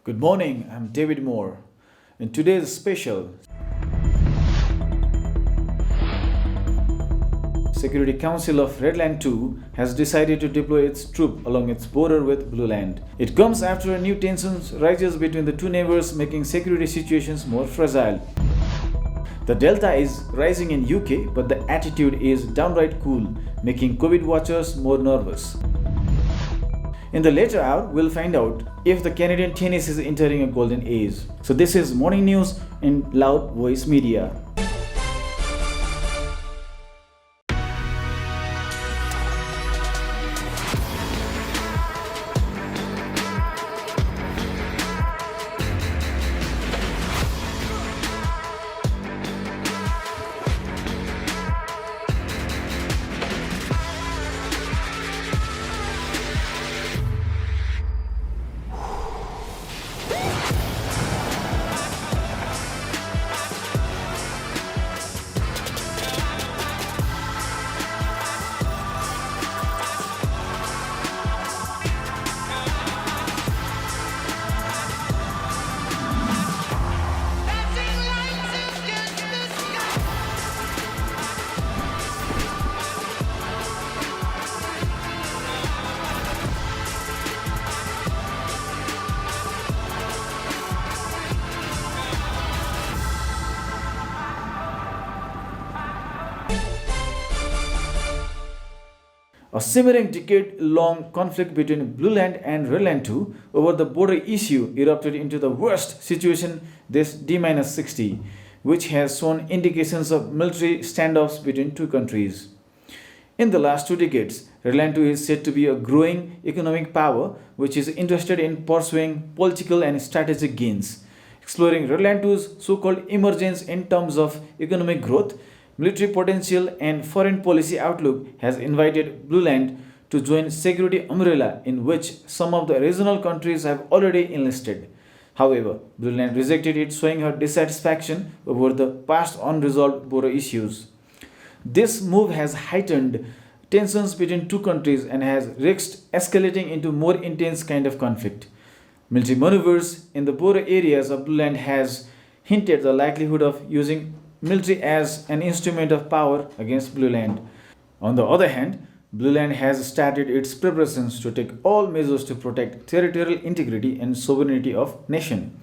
Good morning, I'm David Moore. In today's special, Security Council of Redland 2 has decided to deploy its troop along its border with Blue Land. It comes after a new tension rises between the two neighbors, making security situations more fragile. The Delta is rising in UK, but the attitude is downright cool, making COVID watchers more nervous. In the later hour, we'll find out if the Canadian tennis is entering a golden age. So this is Morning News in Loud Voice Media. A simmering decade-long conflict between Blue Land and Redland 2 over the border issue erupted into the worst situation this D-60, which has shown indications of military standoffs between two countries. In the last 2 decades, Redland 2 is said to be a growing economic power which is interested in pursuing political and strategic gains. Exploring Redland 2's so-called emergence in terms of economic growth, military potential and foreign policy outlook has invited Blue Land to join security umbrella in which some of the regional countries have already enlisted. However, Blue Land rejected it, showing her dissatisfaction over the past unresolved border issues. This move has heightened tensions between two countries and has risked escalating into more intense kind of conflict. Military maneuvers in the border areas of Blue Land has hinted the likelihood of using military as an instrument of power against Blue Land. On the other hand, Blue Land has started its preparations to take all measures to protect territorial integrity and sovereignty of nation.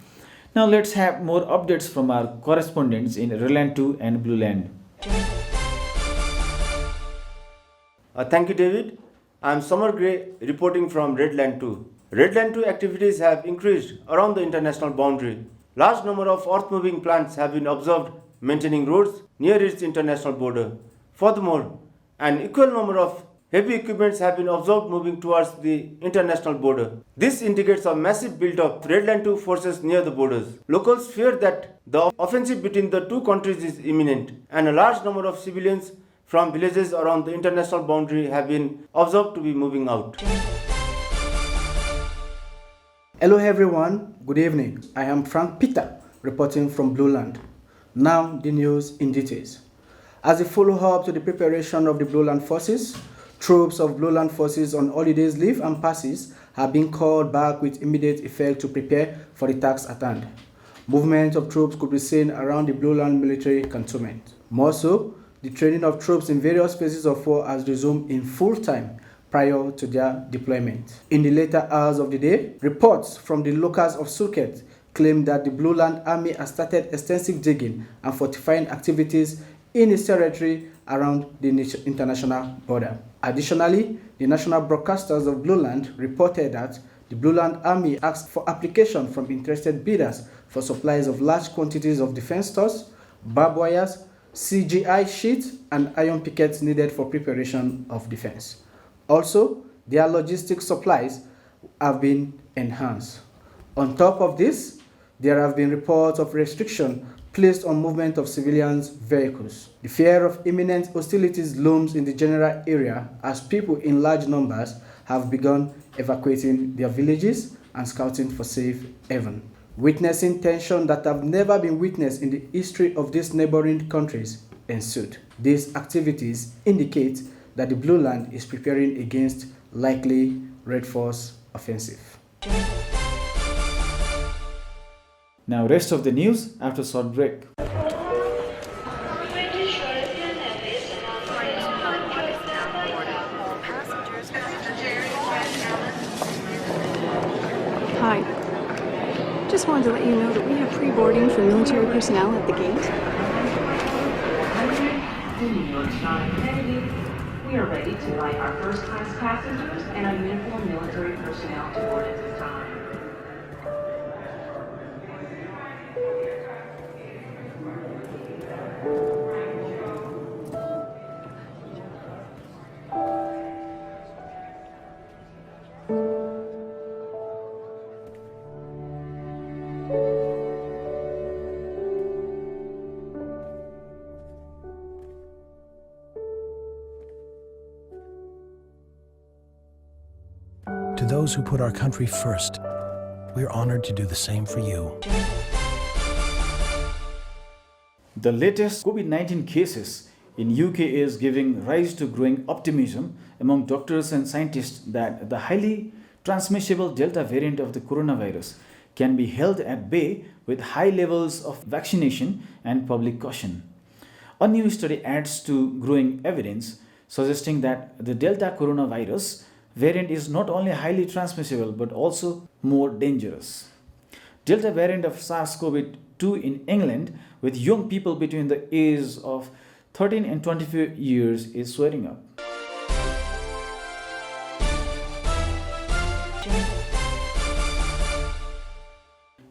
Now let's have more updates from our correspondents in Redland 2 and Blue Land. Thank you, David. I'm Summer Gray reporting from Redland 2. Redland 2 activities have increased around the international boundary. Large number of earth-moving plants have been observed maintaining roads near its international border. Furthermore, an equal number of heavy equipments have been observed moving towards the international border. This indicates a massive build-up of Redland 2 forces near the borders. Locals fear that the offensive between the two countries is imminent, and a large number of civilians from villages around the international boundary have been observed to be moving out. Hello everyone, good evening. I am Frank Peter reporting from Blue Land. Now the news in details. As a follow-up to the preparation of the Blue Land forces, troops of Blue Land forces on holidays leave and passes have been called back with immediate effect to prepare for the task at hand. Movement of troops could be seen around the Blue Land military cantonment. More so, the training of troops in various phases of war has resumed in full time prior to their deployment. In the later hours of the day, reports from the locals of Suket claim that the Blue Land Army has started extensive digging and fortifying activities in its territory around the international border. Additionally, the national broadcasters of Blue Land reported that the Blue Land Army asked for application from interested bidders for supplies of large quantities of defense stores, barbed wires, CGI sheets, and iron pickets needed for preparation of defense. Also, their logistics supplies have been enhanced. On top of this, there have been reports of restriction placed on movement of civilians' vehicles. The fear of imminent hostilities looms in the general area as people in large numbers have begun evacuating their villages and scouting for safe haven. Witnessing tension that have never been witnessed in the history of these neighboring countries ensued. These activities indicate that the Blue Land is preparing against likely Red Force offensive. Now, rest of the news after a short break. Hi. Just wanted to let you know that we have pre-boarding for military personnel at the gate. We are ready to invite our first-class passengers and our uniformed military personnel to board at this time. To those who put our country first, we are honored to do the same for you. The latest COVID-19 cases in UK is giving rise to growing optimism among doctors and scientists that the highly transmissible Delta variant of the coronavirus can be held at bay with high levels of vaccination and public caution. A new study adds to growing evidence suggesting that the Delta coronavirus variant is not only highly transmissible but also more dangerous. Delta variant of SARS-CoV-2 in England with young people between the ages of 13 and 25 years is swearing up.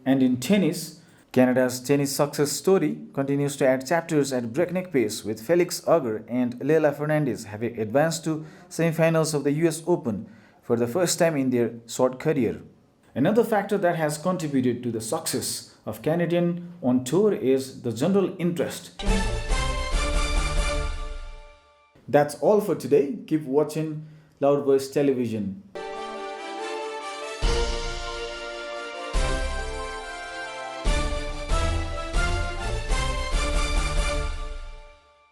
And in tennis, Canada's tennis success story continues to add chapters at breakneck pace with Felix Auger and Leila Fernandez having advanced to semifinals of the US Open for the first time in their short career. Another factor that has contributed to the success of Canadian on tour is the general interest. That's all for today. Keep watching Loud Voice Television.